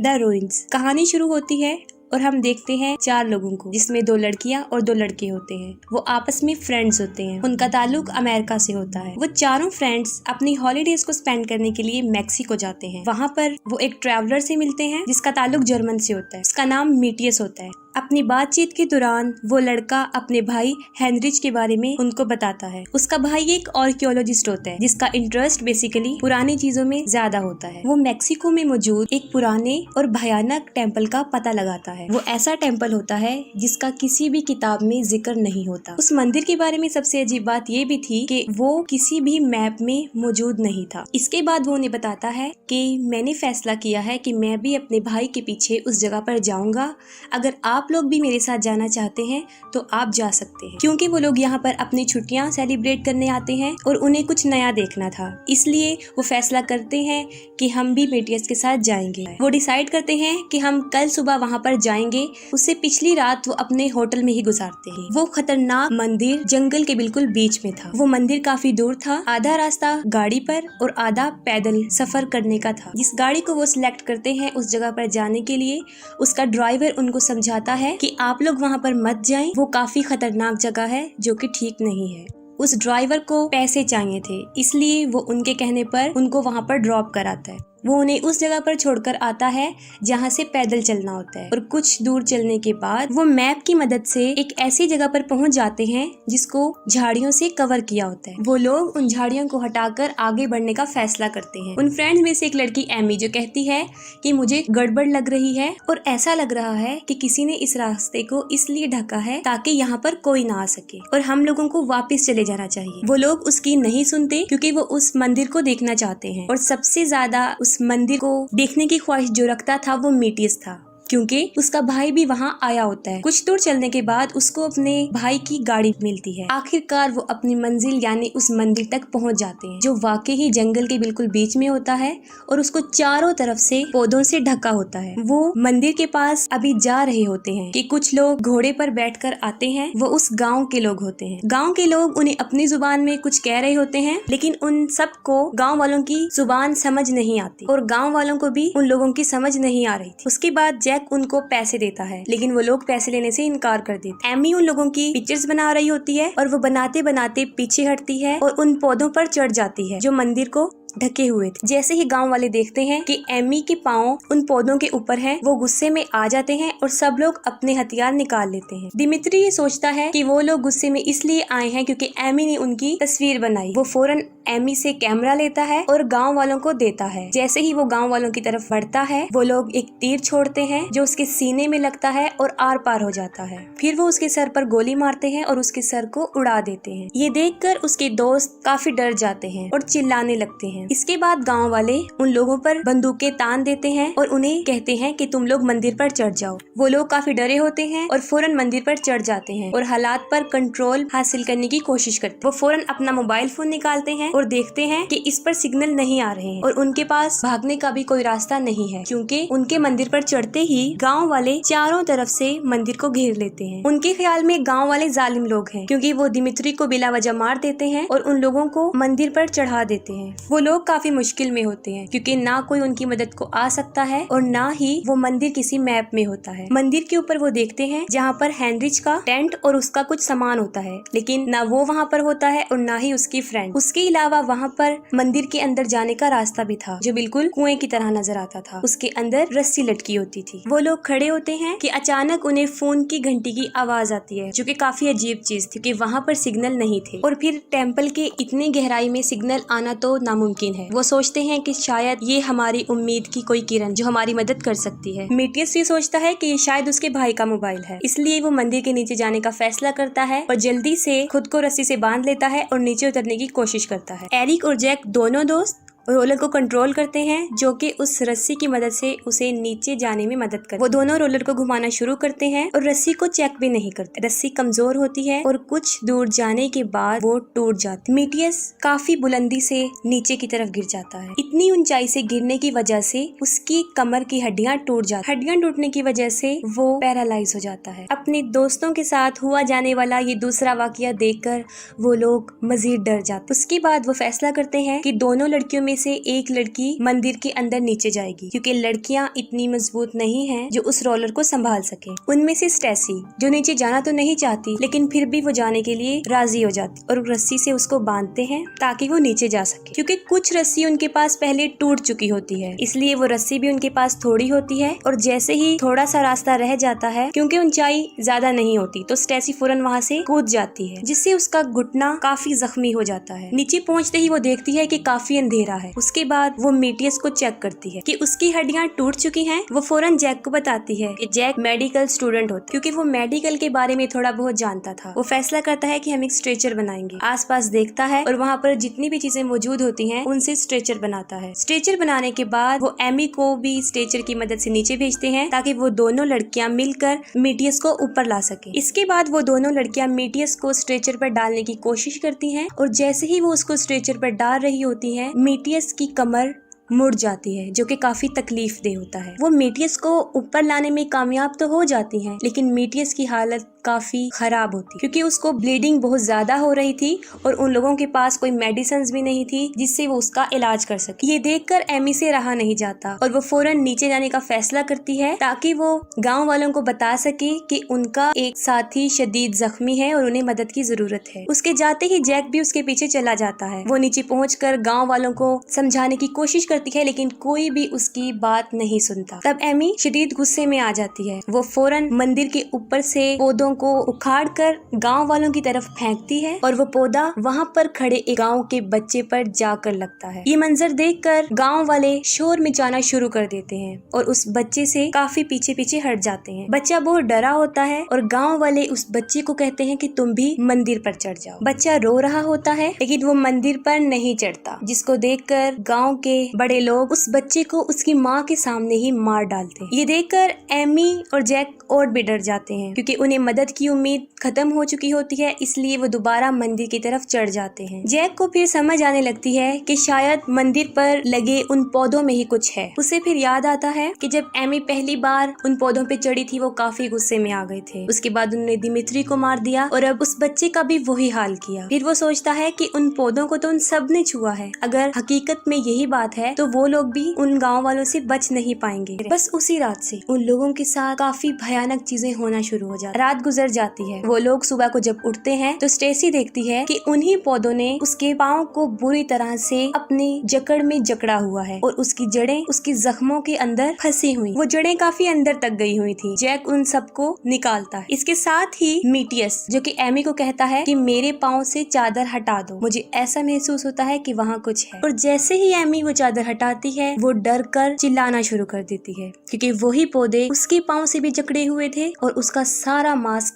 The ruins. कहानी शुरू होती है और हम देखते हैं 4 लोगों को, जिसमें 2 लड़कियां और 2 लड़के होते हैं। वो आपस में फ्रेंड्स होते हैं। उनका ताल्लुक अमेरिका से होता है। वो चारों फ्रेंड्स अपनी हॉलीडेज को स्पेंड करने के लिए मैक्सिको जाते हैं। वहाँ पर वो एक ट्रैवलर से मिलते हैं जिसका ताल्लुक जर्मन से होता है। उसका नाम मीटियस होता है। अपनी बातचीत के दौरान वो लड़का अपने भाई हेनरिच के बारे में उनको बताता है। उसका भाई एक आर्कियोलॉजिस्ट होता है जिसका इंटरेस्ट बेसिकली पुरानी चीजों में ज्यादा होता है। वो मैक्सिको में मौजूद एक पुराने और भयानक टेम्पल का पता लगाता है। वो ऐसा टेम्पल होता है जिसका किसी भी किताब में जिक्र नहीं होता। उस मंदिर के बारे में सबसे अजीब बात ये भी थी कि वो किसी भी मैप में मौजूद नहीं था। इसके बाद वो उन्हें बताता है कि मैंने फैसला किया है कि मैं भी अपने भाई के पीछे उस जगह पर जाऊंगा। अगर आप लोग भी मेरे साथ जाना चाहते हैं तो आप जा सकते हैं, क्योंकि वो लोग यहाँ पर अपनी छुट्टियां सेलिब्रेट करने आते हैं और उन्हें कुछ नया देखना था। इसलिए वो फैसला करते हैं कि हम भी मीटियस के साथ जाएंगे। वो डिसाइड करते हैं कि हम कल सुबह वहाँ पर जाएंगे। उससे पिछली रात वो अपने होटल में ही गुजारते हैं। वो खतरनाक मंदिर जंगल के बिल्कुल बीच में था। वो मंदिर काफी दूर था। आधा रास्ता गाड़ी पर और आधा पैदल सफर करने का था। जिस गाड़ी को वो सिलेक्ट करते हैं उस जगह पर जाने के लिए, उसका ड्राइवर उनको समझाता है कि आप लोग वहाँ पर मत जाएं, वो काफी खतरनाक जगह है जो कि ठीक नहीं है। उस ड्राइवर को पैसे चाहिए थे, इसलिए वो उनके कहने पर उनको वहाँ पर ड्रॉप कराता है। वो उन्हें उस जगह पर छोड़कर आता है जहाँ से पैदल चलना होता है और कुछ दूर चलने के बाद वो मैप की मदद से एक ऐसी जगह पर पहुँच जाते हैं जिसको झाड़ियों से कवर किया होता है। वो लोग उन झाड़ियों को हटाकर आगे बढ़ने का फैसला करते हैं। उन फ्रेंड्स में से एक लड़की एमी जो कहती है कि मुझे गड़बड़ लग रही है और ऐसा लग रहा है कि किसी ने इस रास्ते को इसलिए ढका है ताकि यहाँ पर कोई ना आ सके और हम लोगों को वापस चले जाना चाहिए। वो लोग उसकी नहीं सुनते क्योंकि वो उस मंदिर को देखना चाहते हैं और सबसे ज्यादा उस मंदिर को देखने की ख्वाहिश जो रखता था वो मीटियस था, क्योंकि उसका भाई भी वहाँ आया होता है। कुछ दूर चलने के बाद उसको अपने भाई की गाड़ी मिलती है। आखिरकार वो अपनी मंजिल यानी उस मंदिर तक पहुँच जाते हैं जो वाकई ही जंगल के बिल्कुल बीच में होता है और उसको चारों तरफ से पौधों से ढका होता है। वो मंदिर के पास अभी जा रहे होते हैं कि कुछ लोग घोड़े पर बैठकर आते हैं। वो उस गाँव के लोग होते हैं। गाँव के लोग उन्हें अपनी जुबान में कुछ कह रहे होते हैं, लेकिन उन सबको गाँव वालों की जुबान समझ नहीं आती और गाँव वालों को भी उन लोगों की समझ नहीं आ रही थी। उसके बाद जैक उनको पैसे देता है, लेकिन वो लोग पैसे लेने से इनकार कर देते। एमी उन लोगों की पिक्चर्स बना रही होती है और वो बनाते बनाते पीछे हटती है और उन पौधों पर चढ़ जाती है जो मंदिर को ढके हुए थे। जैसे ही गांव वाले देखते हैं कि एमी के पाँव उन पौधों के ऊपर हैं, वो गुस्से में आ जाते हैं और सब लोग अपने हथियार निकाल लेते हैं। दिमित्री ये सोचता है कि वो लोग गुस्से में इसलिए आए हैं क्योंकि एमी ने उनकी तस्वीर बनाई। वो फौरन एमी से कैमरा लेता है और गांव वालों को देता है। जैसे ही वो गांव वालों की तरफ बढ़ता है, वो लोग एक तीर छोड़ते हैं जो उसके सीने में लगता है और आर पार हो जाता है। फिर वो उसके सर पर गोली मारते हैं और उसके सर को उड़ा देते हैं। ये देखकर उसके दोस्त काफी डर जाते हैं और चिल्लाने लगते हैं। इसके बाद गांव वाले उन लोगों पर बंदूकें तान देते हैं और उन्हें कहते हैं कि तुम लोग मंदिर पर चढ़ जाओ। वो लोग काफी डरे होते हैं और फौरन मंदिर पर चढ़ जाते हैं और हालात पर कंट्रोल हासिल करने की कोशिश करते हैं। वो फौरन अपना मोबाइल फोन निकालते हैं और देखते हैं कि इस पर सिग्नल नहीं आ रहे हैं और उनके पास भागने का भी कोई रास्ता नहीं है, क्योंकि उनके मंदिर पर चढ़ते ही गाँव वाले चारों तरफ से मंदिर को घेर लेते हैं। उनके ख्याल में गाँव वाले जालिम लोग हैं, क्योंकि वो दिमित्री को बिला वजह मार देते हैं और उन लोगों को मंदिर पर चढ़ा देते हैं। वो लोग काफी मुश्किल में होते हैं क्योंकि ना कोई उनकी मदद को आ सकता है और ना ही वो मंदिर किसी मैप में होता है। मंदिर के ऊपर वो देखते हैं जहाँ पर हेनरिच का टेंट और उसका कुछ सामान होता है, लेकिन ना वो वहाँ पर होता है और ना ही उसकी फ्रेंड। उसके अलावा वहाँ पर मंदिर के अंदर जाने का रास्ता भी था जो बिल्कुल कुएं की तरह नजर आता था। उसके अंदर रस्सी लटकी होती थी। वो लोग खड़े होते हैं कि अचानक उन्हें फोन की घंटी की आवाज आती है, जो कि काफी अजीब चीज थी कि वहाँ पर सिग्नल नहीं थे और फिर टेम्पल के इतनी गहराई में सिग्नल आना तो नामुमकिन है। वो सोचते हैं कि शायद ये हमारी उम्मीद की कोई किरण जो हमारी मदद कर सकती है। मीटियस भी सोचता है कि ये शायद उसके भाई का मोबाइल है, इसलिए वो मंदिर के नीचे जाने का फैसला करता है और जल्दी से खुद को रस्सी से बांध लेता है और नीचे उतरने की कोशिश करता है। एरिक और जैक दोनों दोस्त रोलर को कंट्रोल करते हैं, जो कि उस रस्सी की मदद से उसे नीचे जाने में मदद करते। वो दोनों रोलर को घुमाना शुरू करते हैं और रस्सी को चेक भी नहीं करते। रस्सी कमजोर होती है और कुछ दूर जाने के बाद वो टूट जाती। मीटियस काफी बुलंदी से नीचे की तरफ गिर जाता है। इतनी ऊंचाई से गिरने की वजह से उसकी कमर की हड्डियां टूट जाती। हड्डियां टूटने की वजह से वो पैरालाइज हो जाता है। अपने दोस्तों के साथ हुआ जाने वाला ये दूसरा वाकया देखकर वो लोग मजीद डर जाते। उसके बाद वो फैसला करते हैं कि दोनों लड़कियों में से एक लड़की मंदिर के अंदर नीचे जाएगी क्योंकि लड़कियां इतनी मजबूत नहीं हैं जो उस रोलर को संभाल सके। उनमें से स्टेसी जो नीचे जाना तो नहीं चाहती लेकिन फिर भी वो जाने के लिए राजी हो जाती और रस्सी से उसको बांधते हैं ताकि वो नीचे जा सके। क्योंकि कुछ रस्सी उनके पास पहले टूट चुकी होती है इसलिए वो रस्सी भी उनके पास थोड़ी होती है और जैसे ही थोड़ा सा रास्ता रह जाता है क्योंकि ऊंचाई ज्यादा नहीं होती तो स्टेसी फौरन वहाँ से कूद जाती है जिससे उसका घुटना काफी जख्मी हो जाता है। नीचे पहुँचते ही वो देखती है कि काफी अंधेरा है। उसके बाद वो मेटियस को चेक करती है कि उसकी हड्डियां टूट चुकी हैं। वो फौरन जैक को बताती है कि जैक मेडिकल स्टूडेंट होता है क्योंकि वो मेडिकल के बारे में थोड़ा बहुत जानता था। वो फैसला करता है कि हम एक स्ट्रेचर बनाएंगे। आसपास देखता है और वहाँ पर जितनी भी चीजें मौजूद होती हैं उनसे स्ट्रेचर बनाता है। स्ट्रेचर बनाने के बाद वो एमी को भी स्ट्रेचर की मदद से नीचे भेजते हैं ताकि वो दोनों लड़कियां मिलकर मेटियस को ऊपर ला सके। इसके बाद वो दोनों लड़कियां मेटियस को स्ट्रेचर पर डालने की कोशिश करती हैं और जैसे ही वो उसको स्ट्रेचर पर डाल रही होती है मेटियस की कमर मुड़ जाती है जो कि काफी तकलीफ दे होता है। वो मेटियस को ऊपर लाने में कामयाब तो हो जाती हैं लेकिन मेटियस की हालत काफी खराब होती क्योंकि उसको ब्लीडिंग बहुत ज्यादा हो रही थी और उन लोगों के पास कोई मेडिसिन भी नहीं थी जिससे वो उसका इलाज कर सके। ये देखकर एमी से रहा नहीं जाता और वो फौरन नीचे जाने का फैसला करती है ताकि वो गांव वालों को बता सके कि उनका एक साथी शदीद जख्मी है और उन्हें मदद की जरूरत है। उसके जाते ही जैक भी उसके पीछे चला जाता है। वो नीचे पहुंचकर गाँव वालों को समझाने की कोशिश करती है लेकिन कोई भी उसकी बात नहीं सुनता। तब एमी शदीद गुस्से में आ जाती है। वो फौरन मंदिर के ऊपर से पौधों को उखाड़कर गांव वालों की तरफ फेंकती है और वो पौधा वहां पर खड़े एक गांव के बच्चे पर जाकर लगता है। ये मंजर देखकर गांव वाले शोर मचाना शुरू कर देते हैं और उस बच्चे से काफी पीछे पीछे हट जाते हैं। बच्चा बहुत डरा होता है और गांव वाले उस बच्चे को कहते हैं कि तुम भी मंदिर पर चढ़ जाओ। बच्चा रो रहा होता है लेकिन वो मंदिर पर नहीं चढ़ता जिसको देखकर गाँव के बड़े लोग उस बच्चे को उसकी माँ के सामने ही मार डालते हैं। ये देखकर एमी और जैक और भी डर जाते हैं क्योंकि उन्हें मदद की उम्मीद खत्म हो चुकी होती है इसलिए वो दोबारा मंदिर की तरफ चढ़ जाते हैं। जैक को फिर समझ आने लगती है कि शायद मंदिर पर लगे उन पौधों में ही कुछ है। उसे फिर याद आता है कि जब एमी पहली बार उन पौधों पे चढ़ी थी वो काफी गुस्से में आ गए थे। उसके बाद उन्होंने दिमित्री को मार दिया और अब उस बच्चे का भी वही हाल किया। फिर वो सोचता है कि उन पौधों को तो उन सब ने छुआ है। अगर हकीकत में यही बात है तो वो लोग भी उन गाँव वालों से बच नहीं पाएंगे। बस उसी रात से उन लोगों के साथ काफी भयानक चीजें होना शुरू हो जाती। रात गुजर जाती है। वो लोग सुबह को जब उठते हैं तो स्टेसी देखती है कि उन्हीं पौधों ने उसके पाँव को बुरी तरह से अपनी जकड़ में जकड़ा हुआ है और उसकी जड़ें उसकी जख्मों के अंदर फंसी हुई। वो जड़ें काफी अंदर तक गई हुई थी। जैक उन सबको निकालता है। इसके साथ ही मेटियस जो कि एमी को कहता है कि मेरे पाँव से चादर हटा दो, मुझे ऐसा महसूस होता है कि वहाँ कुछ है। और जैसे ही एमी वो चादर हटाती है वो डर कर चिल्लाना शुरू कर देती है क्योंकि वही पौधे उसके पाँव से भी जकड़े हुए थे और उसका सारा मांस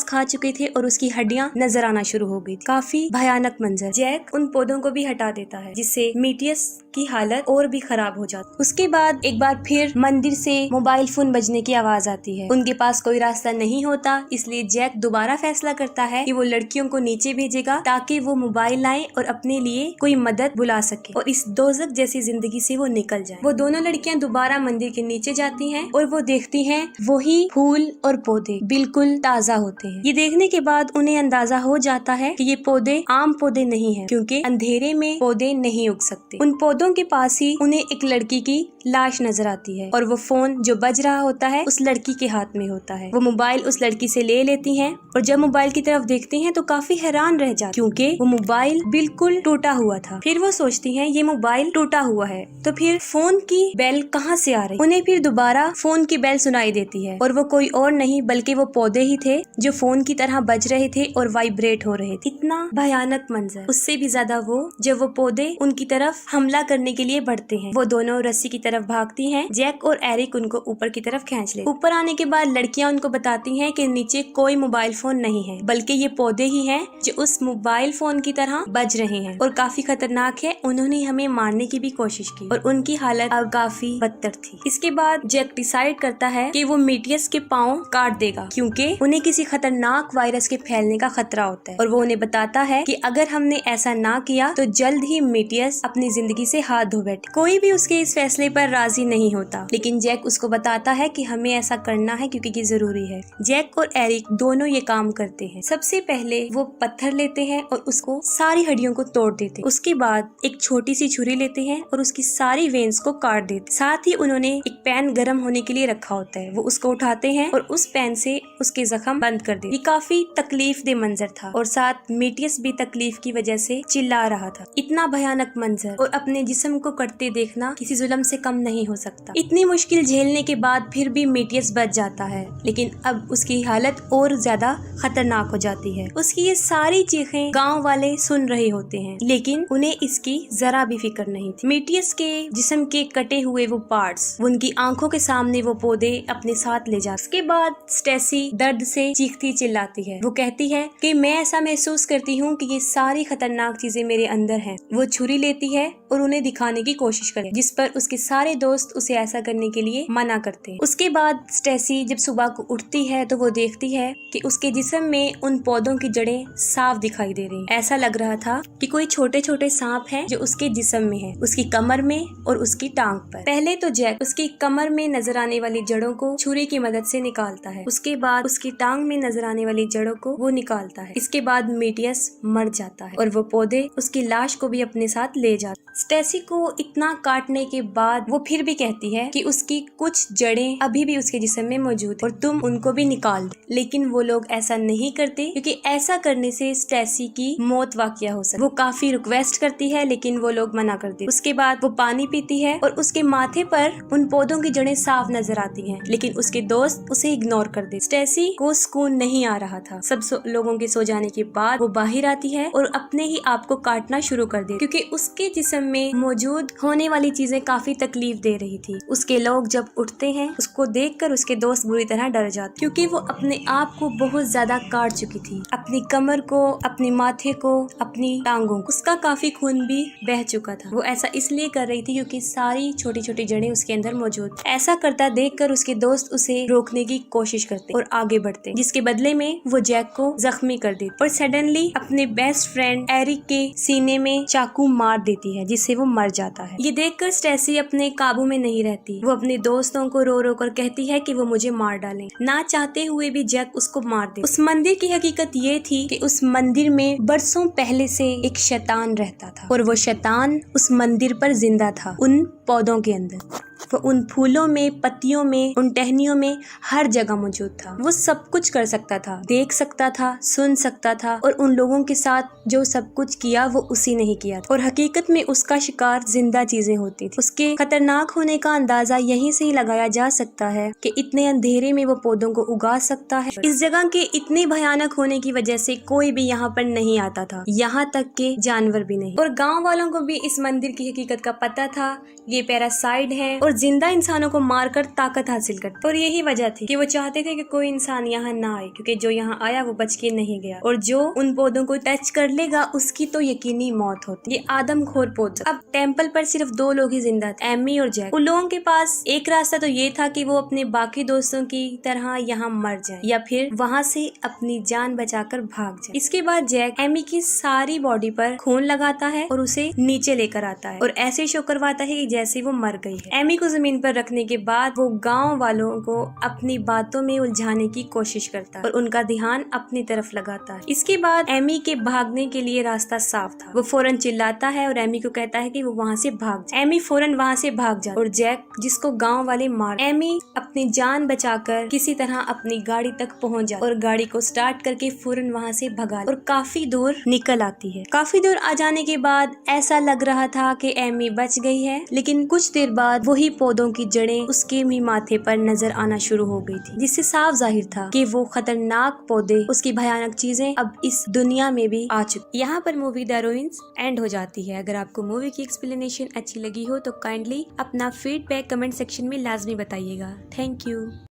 खा चुके थे और उसकी हड्डियां नजर आना शुरू हो गई थी। काफी भयानक मंजर। जैक उन पौधों को भी हटा देता है जिससे मेटियस की हालत और भी खराब हो जाती। उसके बाद एक बार फिर मंदिर से मोबाइल फोन बजने की आवाज आती है। उनके पास कोई रास्ता नहीं होता इसलिए जैक दोबारा फैसला करता है कि वो लड़कियों को नीचे भेजेगा ताकि वो मोबाइल लाए और अपने लिए कोई मदद बुला सके और इस दोज़ख जैसी जिंदगी से वो निकल जाए। वो दोनों लड़कियां दोबारा मंदिर के नीचे जाती हैं और वो देखती हैं वही फूल और पौधे बिल्कुल ताजा होते हैं। ये देखने के बाद उन्हें अंदाजा हो जाता है कि ये पौधे आम पौधे नहीं हैं क्योंकि अंधेरे में पौधे नहीं उग सकते। उन पौधों के पास ही उन्हें एक लड़की की लाश नजर आती है और वो फोन जो बज रहा होता है उस लड़की के हाथ में होता है। वो मोबाइल उस लड़की से ले लेती हैं और जब मोबाइल की तरफ देखती हैं तो काफी हैरान रह जाती क्योंकि वो मोबाइल बिल्कुल टूटा हुआ था। फिर वो सोचती हैं ये मोबाइल टूटा हुआ है तो फिर फोन की बेल कहाँ से आ रही। उन्हें फिर दोबारा फोन की बेल सुनाई देती है और वो कोई और नहीं बल्कि वो पौधे ही थे जो फोन की तरह बज रहे थे और वाइब्रेट हो रहे थे। इतना भयानक मंजर। उससे भी ज्यादा वो जब वो पौधे उनकी तरफ हमला करने के लिए बढ़ते हैं। वो दोनों रस्सी की तरफ भागती हैं। जैक और एरिक उनको ऊपर की तरफ खींच ले। ऊपर आने के बाद लड़कियां उनको बताती हैं कि नीचे कोई मोबाइल फोन नहीं है बल्कि ये पौधे ही हैं जो उस मोबाइल फोन की तरह बज रहे हैं और काफी खतरनाक है। उन्होंने हमें उन्हें मारने की भी कोशिश की और उनकी हालत अब काफी बदतर थी। इसके बाद जैक डिसाइड करता है कि वो मेटियस के पाँव काट देगा क्योंकि उन्हें किसी खतरनाक वायरस के फैलने का खतरा होता है और वो उन्हें बताता है कि अगर हमने ऐसा ना किया तो जल्द ही मेटियस अपनी जिंदगी से हाथ धो बैठे। कोई भी उसके इस फैसले पर राजी नहीं होता, लेकिन जैक उसको बताता है कि हमें ऐसा करना है क्योंकि ये जरूरी है। जैक और एरिक दोनों ये काम करते हैं। सबसे पहले वो पत्थर लेते हैं और उसको सारी हड्डियों को तोड़ देते हैं। उसके बाद एक छोटी सी छुरी लेते हैं और उसकी सारी वेन्स को काट देते। साथ ही उन्होंने एक पैन गर्म होने के लिए रखा होता है, वो उसको उठाते हैं और उस पैन से उसके जख्म बंद कर देते। ये काफी तकलीफ दे मंजर था और साथ मेटियस भी तकलीफ की वजह से चिल्ला रहा था। इतना भयानक मंजर और अपने जिस्म को कटते देखना किसी जुल्म से कम नहीं हो सकता। इतनी मुश्किल झेलने के बाद फिर भी मेटियस बच जाता है, लेकिन अब उसकी हालत और ज्यादा खतरनाक हो जाती है। उसकी ये सारी चीखें गांव वाले सुन रहे होते हैं, लेकिन उन्हें इसकी जरा भी फिक्र नहीं थी। मेटियस के जिस्म के कटे हुए वो पार्ट्स उनकी आंखों के सामने वो पौधे अपने साथ ले जाते। उसके बाद स्टेसी दर्द से चीखती चिल्लाती है। वो कहती है कि मैं ऐसा महसूस करती हूँ कि ये सारी खतरनाक चीजें मेरे अंदर हैं। वो छुरी लेती है और उन्हें दिखाने की कोशिश करे, जिस पर उसके सारे दोस्त उसे ऐसा करने के लिए मना करते हैं। उसके बाद स्टेसी जब सुबह को उठती है तो वो देखती है कि उसके जिस्म में उन पौधों की जड़ें साफ दिखाई दे रही। ऐसा लग रहा था कि कोई छोटे छोटे सांप हैं जो उसके जिस्म में है, उसकी कमर में और उसकी टांग पर। पहले तो जैक उसकी कमर में नजर आने वाली जड़ों को छुरी की मदद से निकालता है। उसके बाद उसकी टांग में नजर आने वाली जड़ों को वो निकालता है। इसके बाद मेटियस मर जाता है और वो पौधे उसकी लाश को भी अपने साथ ले जाते। स्टेसी को इतना काटने के बाद वो फिर भी कहती है कि उसकी कुछ जड़ें अभी भी उसके जिस्म में मौजूद और तुम उनको भी निकाल दो, लेकिन वो लोग ऐसा नहीं करते क्योंकि ऐसा करने से स्टेसी की मौत वाक़या हो सकती। वो काफी रिक्वेस्ट करती है लेकिन वो लोग मना कर देते। उसके बाद वो पानी पीती है और उसके माथे पर उन पौधों की जड़ें साफ नजर आती हैं, लेकिन उसके दोस्त उसे इग्नोर कर देते। स्टेसी को सुकून नहीं आ रहा था। सब लोगों के सो जाने के बाद वो बाहर आती है और अपने ही आप को काटना शुरू कर दे क्योंकि उसके जिस्म में मौजूद होने वाली चीजें काफी तकलीफ दे रही थी। उसके लोग जब उठते हैं उसको देखकर उसके दोस्त बुरी तरह डर जाते क्योंकि वो अपने आप को बहुत ज्यादा काट चुकी थी, अपनी कमर को, अपने माथे को, अपनी टांगों को। उसका काफी खून भी बह चुका था। वो ऐसा इसलिए कर रही थी क्योंकि सारी छोटी छोटी जड़ें उसके अंदर मौजूद। ऐसा करता देखकर उसके दोस्त उसे रोकने की कोशिश करते और आगे बढ़ते, जिसके बदले में वो जैक को जख्मी कर देती और सडनली अपने बेस्ट फ्रेंड एरिक के सीने में चाकू मार देती है, जिससे वो मर जाता है। ये देखकर स्टेसी अपने काबू में नहीं रहती। वो अपने दोस्तों को रो रो कर कहती है कि वो मुझे मार डालें। ना चाहते हुए भी जैक उसको मार दे। उस मंदिर की हकीकत ये थी कि उस मंदिर में बरसों पहले से एक शैतान रहता था और वो शैतान उस मंदिर पर जिंदा था, उन पौधों के अंदर। वो उन फूलों में, पत्तियों में, उन टहनियों में हर जगह मौजूद था। वो सब कुछ कर सकता था, देख सकता था, सुन सकता था और उन लोगों के साथ जो सब कुछ किया वो उसी ने ही किया था। और हकीकत में उसका शिकार जिंदा चीजें होती थी। उसके खतरनाक होने का अंदाजा यहीं से ही लगाया जा सकता है कि इतने अंधेरे में वो पौधों को उगा सकता है। इस जगह के इतने भयानक होने की वजह से कोई भी यहाँ पर नहीं आता था, यहाँ तक के जानवर भी नहीं। और गाँव वालों को भी इस मंदिर की हकीकत का पता था। ये पैरासाइड है और जिंदा इंसानों को मारकर ताकत हासिल करते। और यही वजह थी कि वो चाहते थे कि कोई इंसान यहाँ ना आए, क्योंकि जो यहाँ आया वो बच के नहीं गया और जो उन पौधों को टच कर लेगा उसकी तो यकीनी मौत होती। ये आदमखोर पौधे। अब टेम्पल पर सिर्फ 2 लोग ही जिंदा थे, एमी और जैक। उन लोगों के पास एक रास्ता तो ये था कि वो अपने बाकी दोस्तों की तरह यहाँ मर जाए या फिर वहाँ से अपनी जान बचाकर भाग जाए। इसके बाद जैक एमी की सारी बॉडी पर खून लगाता है और उसे नीचे लेकर आता है और ऐसे शो करवाता है कि जैसे वो मर गई है। एमी को जमीन पर रखने के बाद वो गांव वालों को अपनी बातों में उलझाने की कोशिश करता है और उनका ध्यान अपनी तरफ लगाता है। इसके बाद एमी के भागने के लिए रास्ता साफ था। वो फौरन चिल्लाता है और एमी को कहता है कि वो वहाँ से भाग जाए। एमी फौरन वहाँ से भाग जाता और जैक, जिसको गांव वाले मार, एमी अपनी जान बचाकर किसी तरह अपनी गाड़ी तक पहुँच जाती और गाड़ी को स्टार्ट करके फौरन वहाँ से भगा और काफी दूर निकल आती है। काफी दूर आ जाने के बाद ऐसा लग रहा था कि एमी बच गई है, लेकिन कुछ देर बाद वही पौधों की जड़ें उसके भी माथे पर नजर आना शुरू हो गई थी, जिससे साफ जाहिर था कि वो खतरनाक पौधे, उसकी भयानक चीजें अब इस दुनिया में भी आ चुकी। यहाँ पर मूवी द रूइंस एंड हो जाती है। अगर आपको मूवी की एक्सप्लेनेशन अच्छी लगी हो तो काइंडली अपना फीडबैक कमेंट सेक्शन में लाजमी बताइएगा। Thank you.